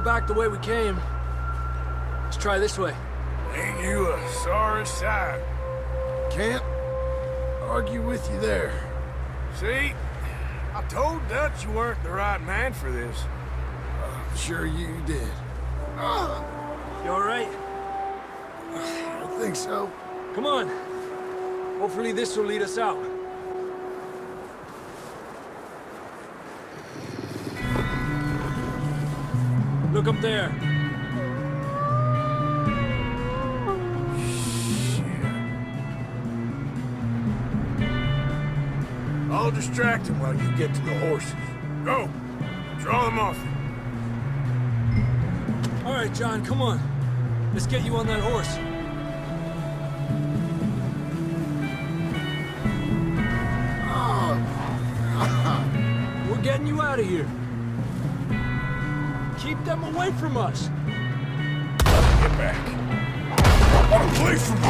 back the way we came. Let's try this way. Ain't you a sorry sight? Can't argue with you there. See? I told Dutch you weren't the right man for this. I'm sure you did. You alright? I don't think so. Come on. Hopefully this will lead us out. Look up there. I'll distract him while you get to the horses. Go! Draw them off. All right, John, come on. Let's get you on that horse. We're getting you out of here. Keep them away from us. Get back. Away from me!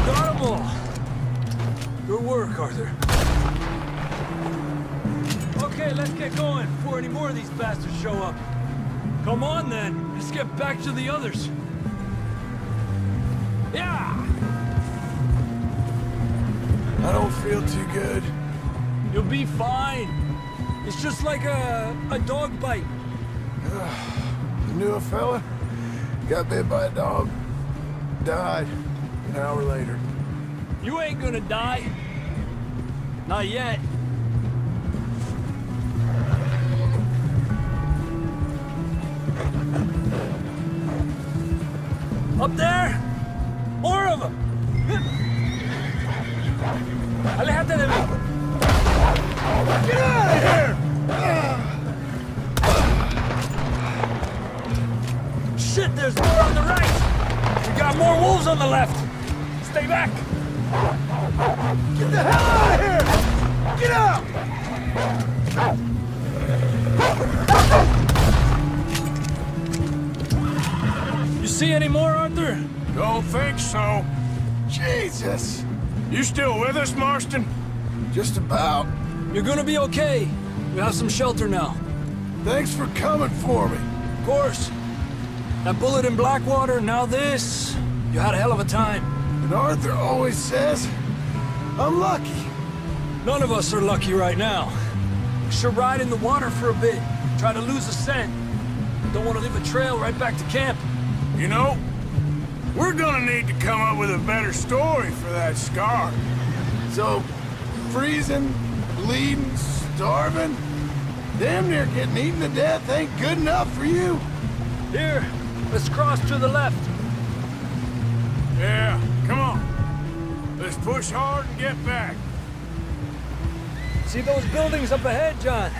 Got them all. Good work, Arthur. Okay, let's get going before any more of these bastards show up. Come on, then. Let's get back to the others. Yeah! I don't feel too good. You'll be fine. It's just like a dog bite. You knew a fella? Got bit by a dog. Died an hour later. You ain't gonna die. Not yet. Up there? More of them! Alejate de mí! Get out of here! Shit, there's more on the right! We got more wolves on the left! Stay back! Get the hell out of here! Get out! You see any more, Arthur? Don't think so. Jesus! You still with us, Marston? Just about. You're gonna be okay. We have some shelter now. Thanks for coming for me. Of course. That bullet in Blackwater, now this. You had a hell of a time. And Arthur always says, I'm lucky. None of us are lucky right now. We should ride in the water for a bit. Try to lose a scent. Don't want to leave a trail right back to camp. You know, we're gonna need to come up with a better story for that scar. So, freezing, bleeding, starving, damn near getting eaten to death ain't good enough for you. Here, let's cross to the left. Yeah, come on. Let's push hard and get back. See those buildings up ahead, John?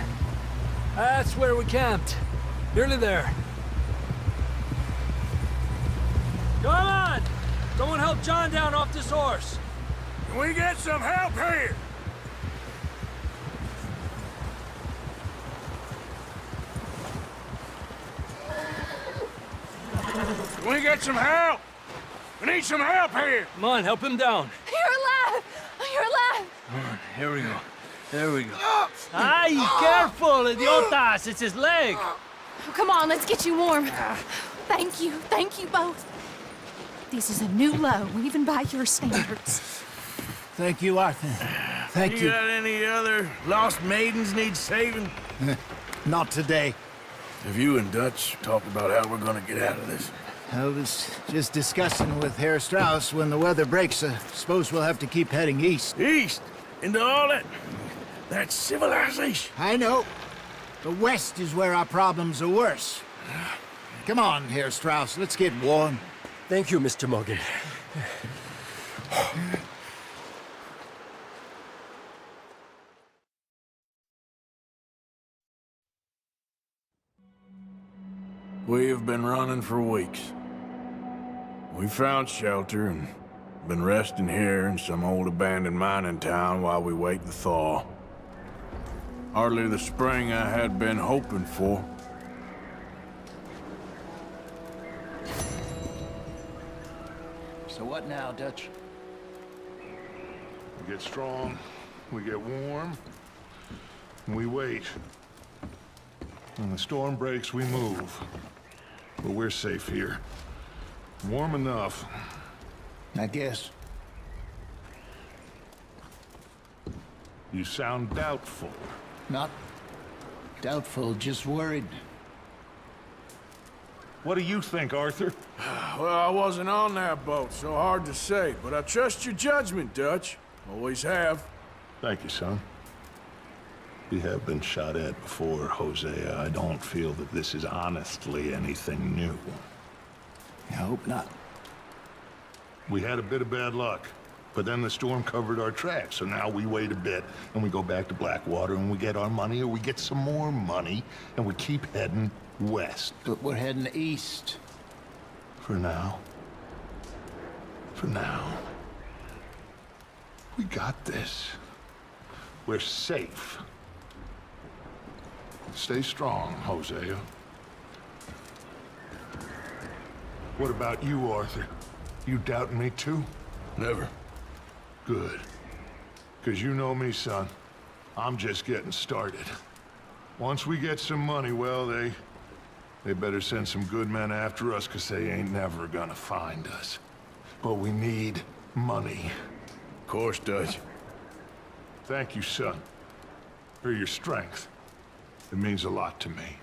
That's where we camped. Nearly there. Come on! Someone help John down off this horse. Can we get some help here? Can we get some help? We need some help here. Come on, help him down. You're alive! You're alive! Come on, here we go. There we go. Ay, careful, idiotas! It's his leg! Oh, come on, let's get you warm. Thank you both. This is a new low, even by your standards. Thank you, Arthur. Thank You you. got any other lost maidens need saving? Not today. Have you and Dutch talked about how we're gonna get out of this? I was just discussing with Herr Strauss when the weather breaks. Suppose we'll have to keep heading east. East? Into all that civilization? I know. The west is where our problems are worse. Come on, Herr Strauss, let's get warm. Thank you, Mr. Morgan. We have been running for weeks. We found shelter and been resting here in some old abandoned mining town while we wait the thaw. Hardly the spring I had been hoping for. So what right now, Dutch? We get strong, we get warm, and we wait. When the storm breaks, we move. But we're safe here. Warm enough. I guess. You sound doubtful. Not doubtful, just worried. What do you think, Arthur? Well, I wasn't on that boat, so hard to say, but I trust your judgment, Dutch. Always have. Thank you, son. We have been shot at before, Hosea. I don't feel that this is honestly anything new. I hope not. We had a bit of bad luck, but then the storm covered our tracks, so now we wait a bit, and we go back to Blackwater, and we get our money, or we get some more money, and we keep heading west. But we're heading east. For now. For now. We got this. We're safe. Stay strong, Hosea. What about you, Arthur? You doubting me too? Never. Good. Because you know me, son. I'm just getting started. Once we get some money, well, they better send some good men after us, because they ain't never gonna find us. But we need money. Of course, Dutch. Thank you, son, for your strength. It means a lot to me.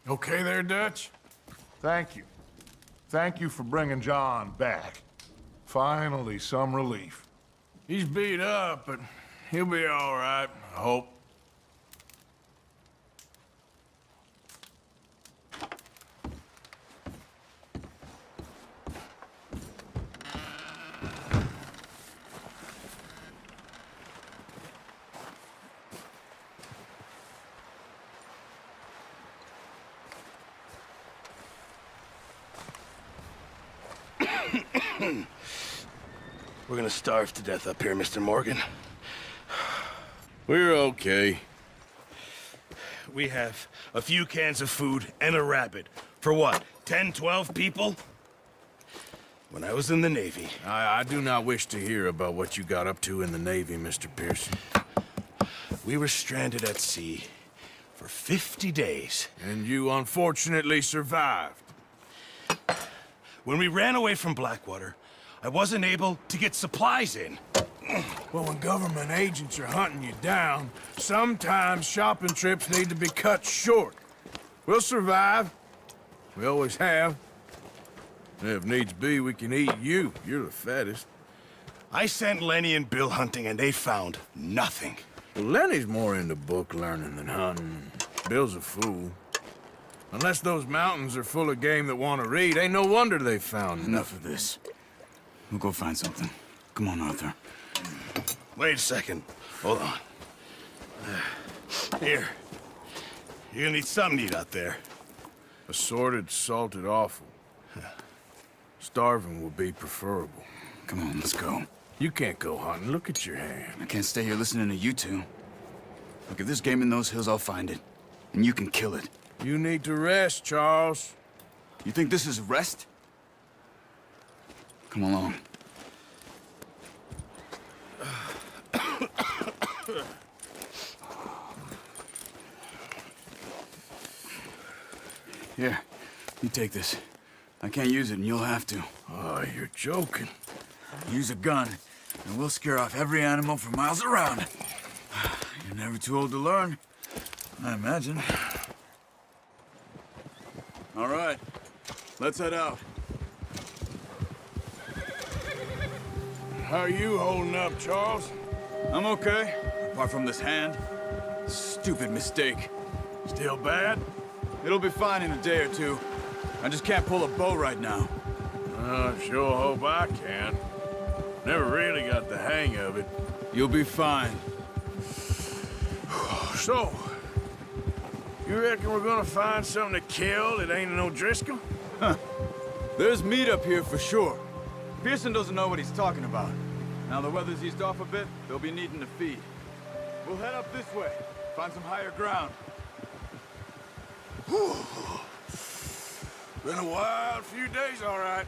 Okay there, Dutch? Thank you. Thank you for bringing John back. Finally, some relief. He's beat up, but he'll be all right, I hope. We're gonna starve to death up here, Mr. Morgan. We're okay. We have a few cans of food and a rabbit. For what, 10, 12 people? When I was in the Navy... I do not wish to hear about what you got up to in the Navy, Mr. Pearson. We were stranded at sea for 50 days. And you unfortunately survived. When we ran away from Blackwater, I wasn't able to get supplies in. Well, when government agents are hunting you down, sometimes shopping trips need to be cut short. We'll survive. We always have. And if needs be, we can eat you. You're the fattest. I sent Lenny and Bill hunting, and they found nothing. Well, Lenny's more into book learning than hunting. Bill's a fool. Unless those mountains are full of game that want to read, ain't no wonder they found Enough of this. We'll go find something. Come on, Arthur. Wait a second. Hold on. Here. You're gonna need something to eat out there. Assorted, salted offal. Starving would be preferable. Come on, let's go. You can't go hunting. Look at your hand. I can't stay here listening to you two. Look, if there's game in those hills, I'll find it. And you can kill it. You need to rest, Charles. You think this is rest? Come along. Here, you take this. I can't use it, and you'll have to. Oh, you're joking. Use a gun, and we'll scare off every animal for miles around. You're never too old to learn, I imagine. All right, let's head out. How are you holding up, Charles? I'm okay, apart from this hand. Stupid mistake. Still bad? It'll be fine in a day or two. I just can't pull a bow right now. I sure hope I can. Never really got the hang of it. You'll be fine. So, you reckon we're gonna find something to kill that ain't no Driscoll? There's meat up here for sure. Pearson doesn't know what he's talking about. Now the weather's eased off a bit, they'll be needing to feed. We'll head up this way, find some higher ground. Been a wild few days, all right.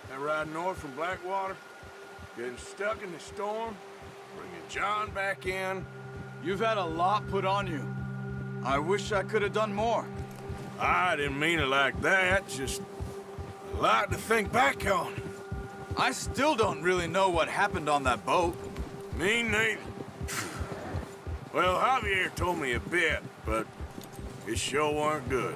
That ride north from Blackwater, getting stuck in the storm, bringing John back in. You've had a lot put on you. I wish I could have done more. I didn't mean it like that, just a lot to think back on. I still don't really know what happened on that boat. Me neither. Well, Javier told me a bit, but it sure weren't good.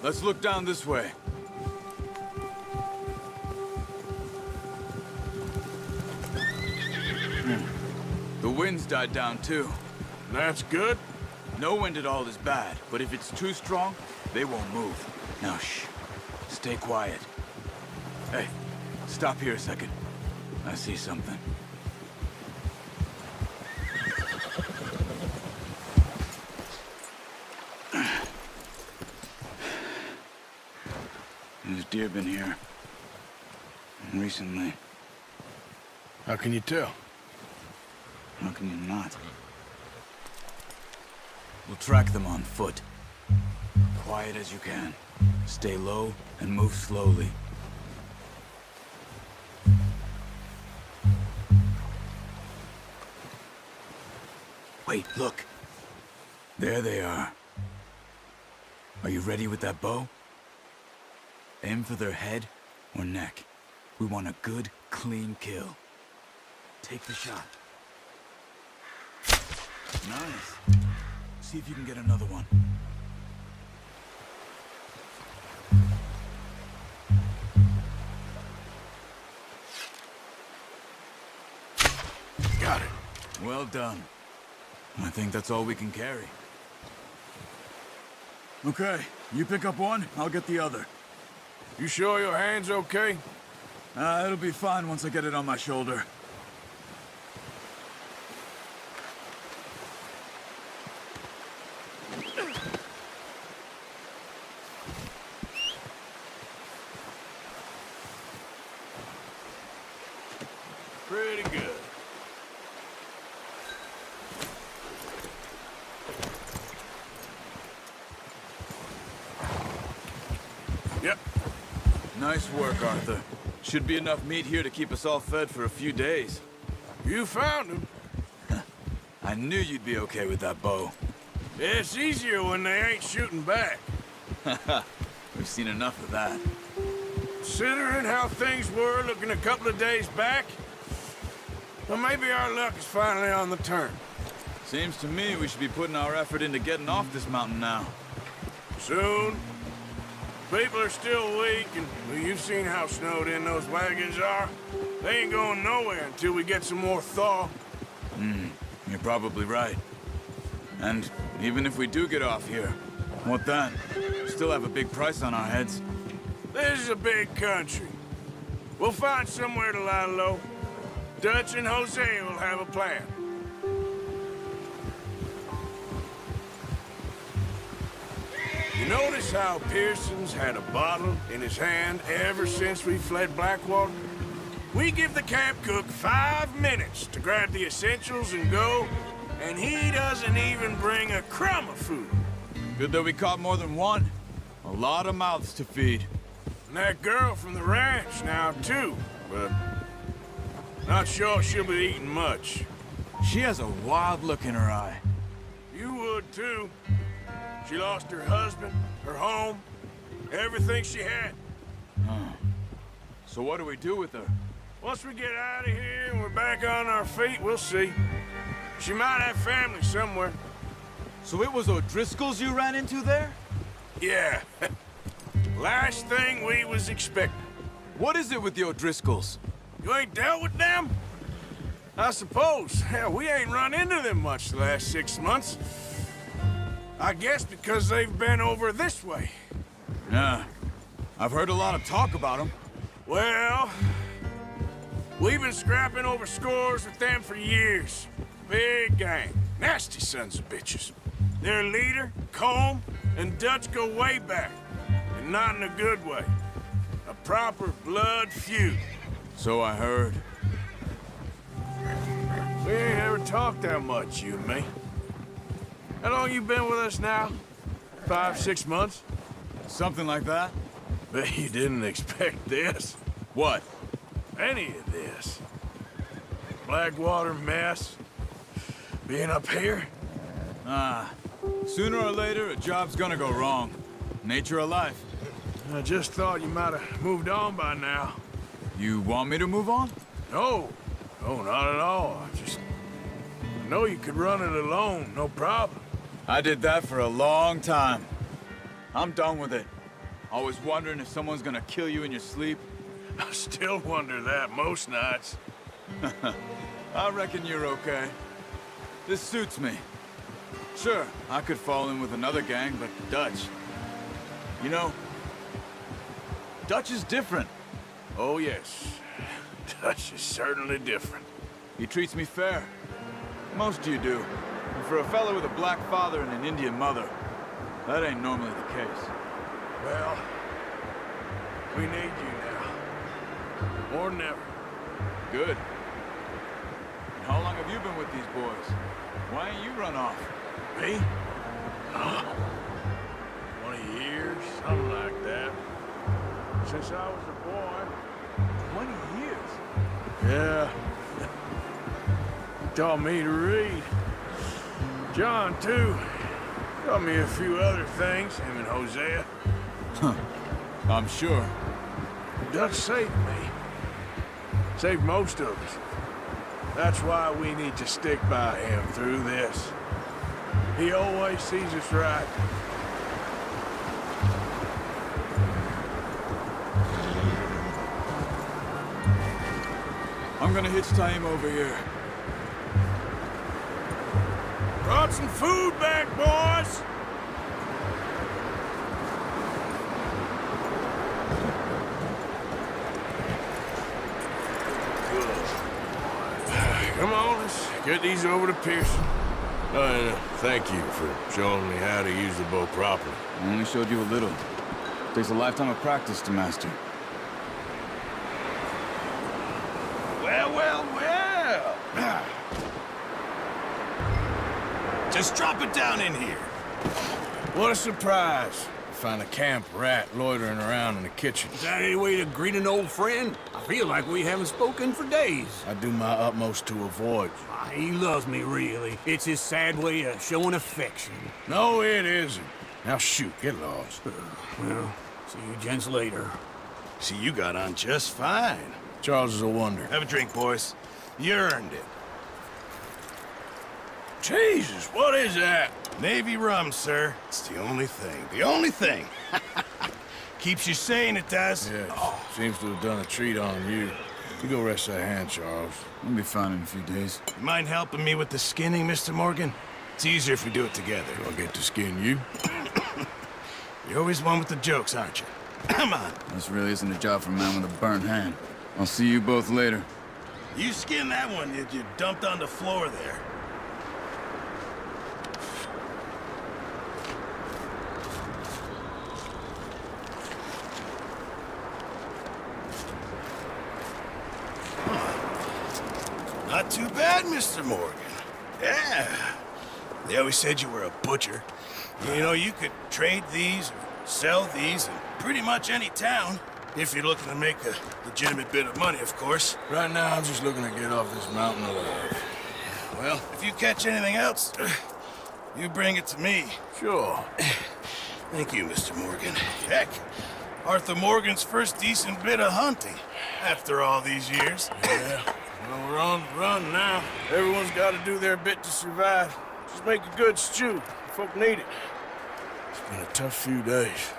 Let's look down this way. The wind's died down too. That's good. No wind at all is bad, but if it's too strong, they won't move. Now shh. Stay quiet. Hey, stop here a second. I see something. There's deer been here. Recently. How can you tell? How can you not? We'll track them on foot. Quiet as you can. Stay low and move slowly. Wait, look. There they are. Are you ready with that bow? Aim for their head or neck. We want a good, clean kill. Take the shot. Nice. See if you can get another one. Got it. Well done. I think that's all we can carry. Okay, you pick up one, I'll get the other. You sure your hand's okay? It'll be fine once I get it on my shoulder. Pretty good. Yep. Nice work, Arthur. Should be enough meat here to keep us all fed for a few days. You found him. I knew you'd be okay with that bow. It's easier when they ain't shooting back. We've seen enough of that. Considering how things were looking a couple of days back, Well, maybe our luck is finally on the turn. Seems to me we should be putting our effort into getting off this mountain now. Soon. People are still weak, and well, you've seen how snowed in those wagons are. They ain't going nowhere until we get some more thaw. You're probably right. And even if we do get off here, what then? We still have a big price on our heads. This is a big country. We'll find somewhere to lie low. Dutch and Hosea will have a plan. You notice how Pearson's had a bottle in his hand ever since we fled Blackwater? We give the camp cook 5 minutes to grab the essentials and go, and he doesn't even bring a crumb of food. Good that we caught more than one. A lot of mouths to feed. And that girl from the ranch now, too, but not sure she'll be eating much. She has a wild look in her eye. You would, too. She lost her husband, her home, everything she had. So what do we do with her? Once we get out of here and we're back on our feet, we'll see. She might have family somewhere. So it was O'Driscoll's you ran into there? Yeah. Last thing we was expecting. What is it with the O'Driscolls? You ain't dealt with them? I suppose. Hell, we ain't run into them much the last 6 months. I guess because they've been over this way. Yeah. I've heard a lot of talk about them. Well, we've been scrapping over scores with them for years. Big gang. Nasty sons of bitches. Their leader, Colm, and Dutch go way back. And not in a good way. A proper blood feud. So I heard. We ain't ever talked that much, you and me. How long you been with us now? 5, 6 months? Something like that? Bet you didn't expect this. What? Any of this. Blackwater mess. Being up here. Sooner or later, a job's gonna go wrong. Nature of life. I just thought you might have moved on by now. You want me to move on? No. No, not at all. I know you could run it alone, no problem. I did that for a long time. I'm done with it. Always wondering if someone's gonna kill you in your sleep. I still wonder that most nights. I reckon you're okay. This suits me. Sure, I could fall in with another gang, but Dutch... You know, Dutch is different. Oh, yes. Dutch is certainly different. He treats me fair. Most of you do. And for a fella with a black father and an Indian mother, that ain't normally the case. Well, we need you now. More than ever. Good. And how long have you been with these boys? Why ain't you run off? Me? 20 years, something like that. Since I was a boy. 20 years? Yeah. He taught me to read. John, too. Taught me a few other things, him and Hosea. I'm sure. Dutch saved me. Saved most of us. That's why we need to stick by him through this. He always sees us right. I'm gonna hitch-tie him over here. Brought some food back, boys! Come on, let's get these over to Pearson. And thank you for showing me how to use the bow properly. I only showed you a little. Takes a lifetime of practice to master. Well, well, well. Just drop it down in here. What a surprise. Find a camp rat loitering around in the kitchen. Is that any way to greet an old friend? I feel like we haven't spoken for days. I do my utmost to avoid you. He loves me, really. It's his sad way of showing affection. No, it isn't. Now shoot, get lost. Well, see you gents later. See, you got on just fine. Charles is a wonder. Have a drink, boys. You earned it. Jesus, what is that? Navy rum, sir. It's the only thing. The only thing. Keeps you sane, it does. Yeah, seems to have done a treat on you. You go rest that hand, Charles. We'll be fine in a few days. You mind helping me with the skinning, Mr. Morgan? It's easier if we do it together. Do I get to skin you? You're always one with the jokes, aren't you? Come on. This really isn't a job for a man with a burnt hand. I'll see you both later. You skinned that one that you dumped on the floor there. Not too bad, Mr. Morgan. Yeah. They always said you were a butcher. You know, you could trade these or sell these in pretty much any town. If you're looking to make a legitimate bit of money, of course. Right now, I'm just looking to get off this mountain alive. Well, if you catch anything else, you bring it to me. Sure. Thank you, Mr. Morgan. Heck, Arthur Morgan's first decent bit of hunting after all these years. Yeah. Well, we're on the run now. Everyone's got to do their bit to survive. Just make a good stew. Folk need it. It's been a tough few days.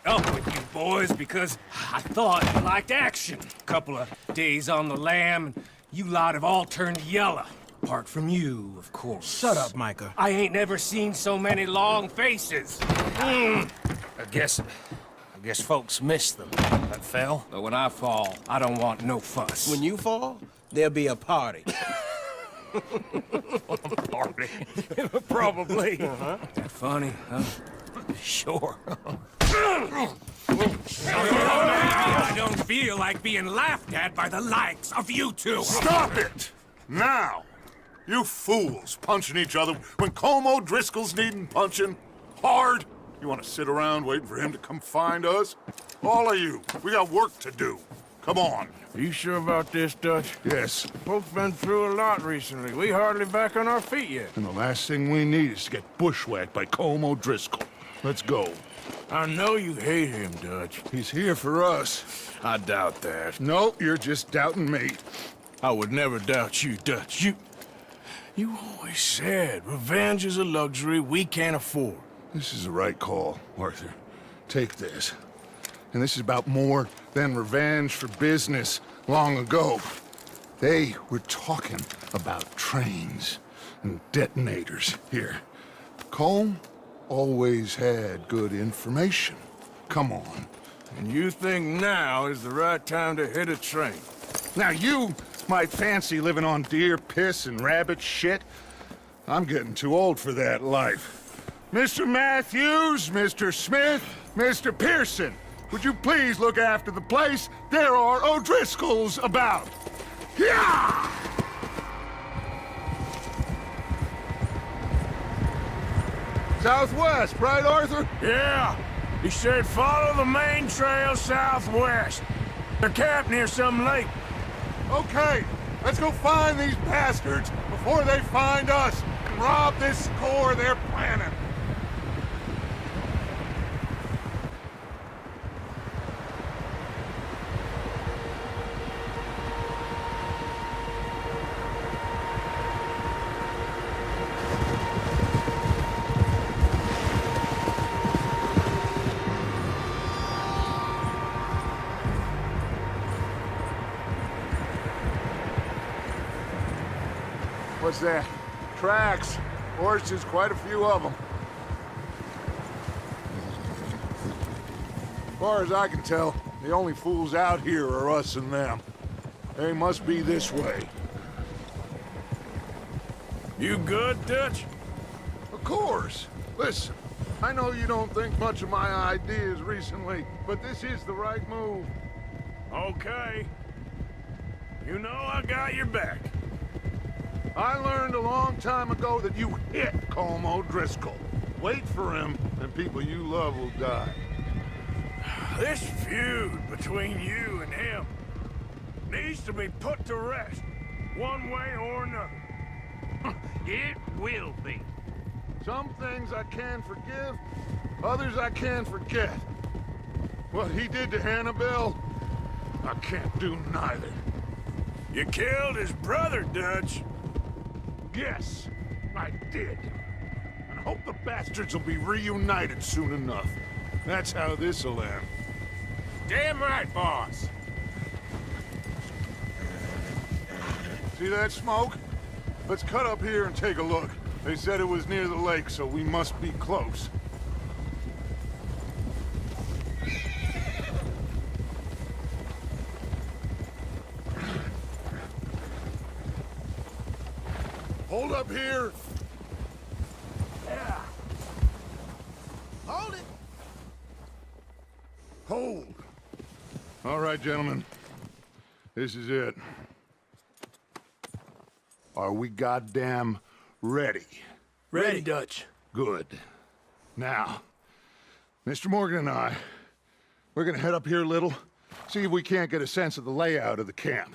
Up with you boys because I thought you liked action. Couple of days on the lam, and you lot have all turned yellow. Apart from you, of course. Shut up, Micah. I ain't never seen so many long faces. I guess folks miss them. That fell. But when I fall, I don't want no fuss. When you fall, there'll be a party. Party. Probably. That funny, huh? Sure. I don't feel like being laughed at by the likes of you two. Stop it! Now! You fools punching each other when Colm O'Driscoll's needing punching. Hard! You want to sit around waiting for him to come find us? All of you, we got work to do. Come on. Are you sure about this, Dutch? Yes. Folks been through a lot recently. We hardly back on our feet yet. And the last thing we need is to get bushwhacked by Colm O'Driscoll. Let's go. I know you hate him, Dutch. He's here for us. I doubt that. No, you're just doubting me. I would never doubt you, Dutch. You always said revenge is a luxury we can't afford. This is the right call, Arthur. Take this. And this is about more than revenge for business long ago. They were talking about trains and detonators here. Colm always had good information. Come on. And you think now is the right time to hit a train? Now you might fancy living on deer piss and rabbit shit. I'm getting too old for that life. Mr. Matthews, Mr. Smith, Mr. Pearson, would you please look after the place? There are O'Driscolls about. Yeah! Southwest, right, Arthur? Yeah. He said follow the main trail southwest. They're camped near some lake. Okay, let's go find these bastards before they find us and rob this score they're planning. What's that? Tracks. Horses, quite a few of them. As far as I can tell, the only fools out here are us and them. They must be this way. You good, Dutch? Of course. Listen, I know you don't think much of my ideas recently, but this is the right move. Okay. You know I got your back. I learned a long time ago that you hit Colm O'Driscoll. Wait for him, and people you love will die. This feud between you and him needs to be put to rest, one way or another. It will be. Some things I can forgive, others I can't forget. What he did to Annabelle, I can't do neither. You killed his brother, Dutch. Yes, I did. And I hope the bastards will be reunited soon enough. That's how this'll end. Damn right, boss. See that smoke? Let's cut up here and take a look. They said it was near the lake, so we must be close. Hold up here. Yeah. Hold it. Hold. All right, gentlemen. This is it. Are we goddamn ready? Ready, Dutch. Good. Now, Mr. Morgan and I, we're gonna head up here a little, see if we can't get a sense of the layout of the camp.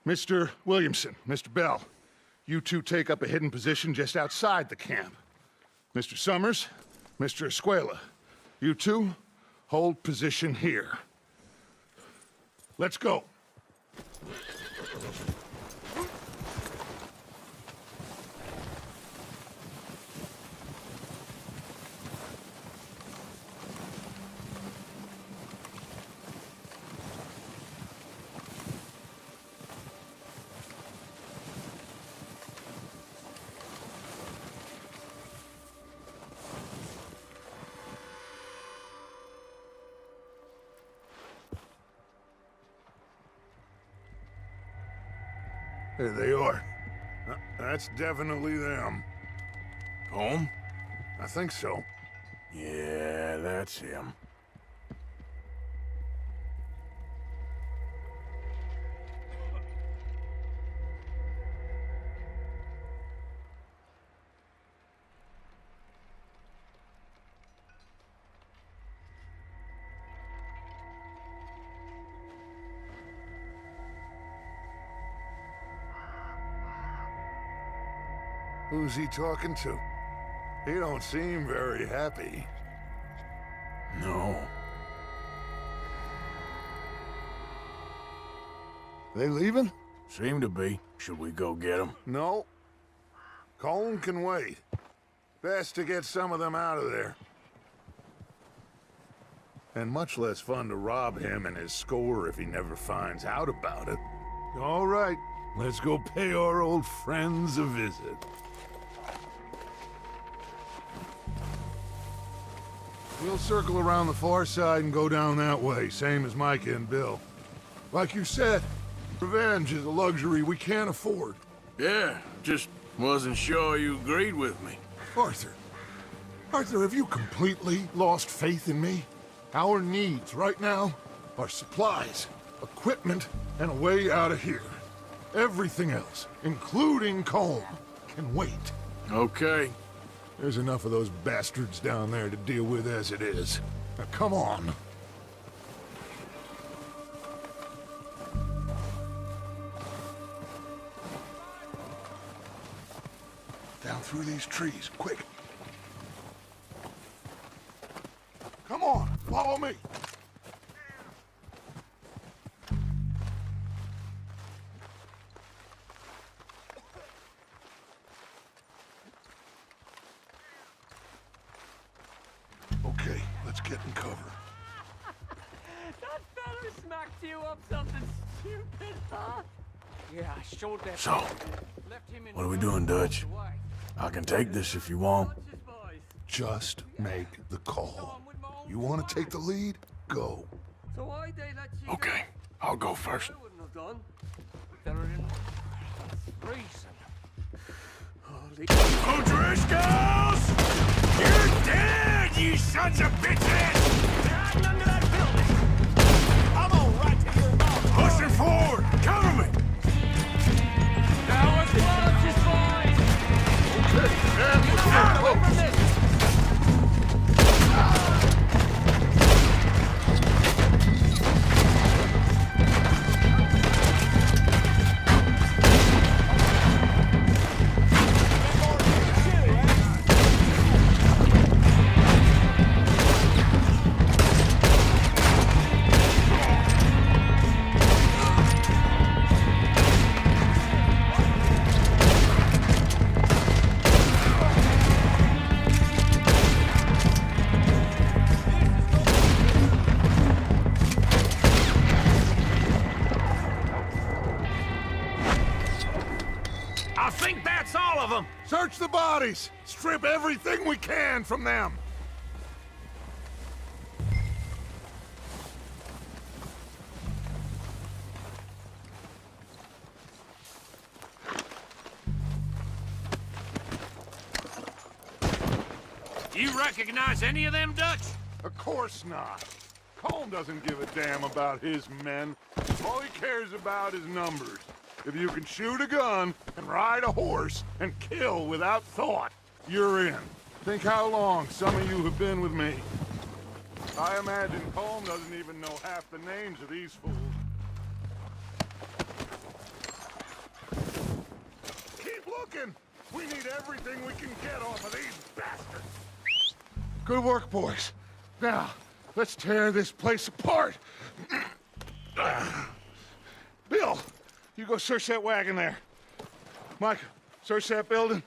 Mr. Williamson, Mr. Bell, you two take up a hidden position just outside the camp. Mr. Summers, Mr. Escuela, you two hold position here. Let's go. There they are. That's definitely them. Home? I think so. Yeah, that's him. Who's he talking to? He don't seem very happy. No. They leaving? Seem to be. Should we go get him? No. Colm can wait. Best to get some of them out of there. And much less fun to rob him and his score if he never finds out about it. All right, let's go pay our old friends a visit. We'll circle around the far side and go down that way, same as Micah and Bill. Like you said, revenge is a luxury we can't afford. Yeah, just wasn't sure you agreed with me. Arthur. Arthur, have you completely lost faith in me? Our needs right now are supplies, equipment, and a way out of here. Everything else, including Colm, can wait. Okay. There's enough of those bastards down there to deal with as it is. Now, come on. Down through these trees, quick. Come on, follow me. Okay, let's get in cover. That fella smacked you up something stupid, huh? Yeah, I showed that. So, Left him in what are we doing, Dutch? I can take this if you want. Just make the call. You want to take the lead? Go. So why they let you Okay, I'll go first. I wouldn't have done. Better than reason. Holy O'Driscolls! You're dead, you sons of bitches! They're hiding under that building. I'm all right to your mouth. Pushing forward! Cover me! Now it's close, it's fine. Okay, and we're getting close. Over this. I think that's all of them. Search the bodies! Strip everything we can from them! You recognize any of them, Dutch? Of course not. Colm doesn't give a damn about his men. All he cares about is numbers. If you can shoot a gun and ride a horse and kill without thought, you're in. Think how long some of you have been with me. I imagine Colm doesn't even know half the names of these fools. Keep looking! We need everything we can get off of these bastards! Good work, boys. Now, let's tear this place apart. Bill, you go search that wagon there. Mike, search that building.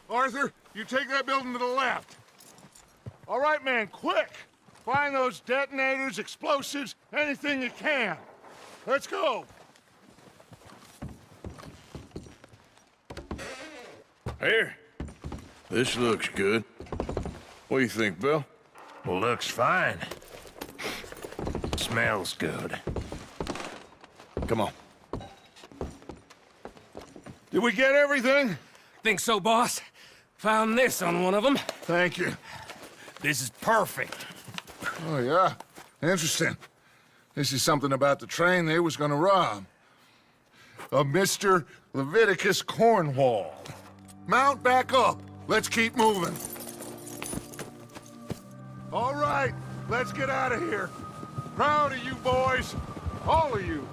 Arthur, you take that building to the left. All right, man, quick. Find those detonators, explosives, anything you can. Let's go. Here. This looks good. What do you think, Bill? Looks fine. Smells good. Come on. Did we get everything? Think so, boss? Found this on one of them. Thank you. This is perfect. Oh, yeah? Interesting. This is something about the train they was gonna rob. A Mr. Leviticus Cornwall. Mount back up. Let's keep moving. All right, let's get out of here. Proud of you boys. All of you.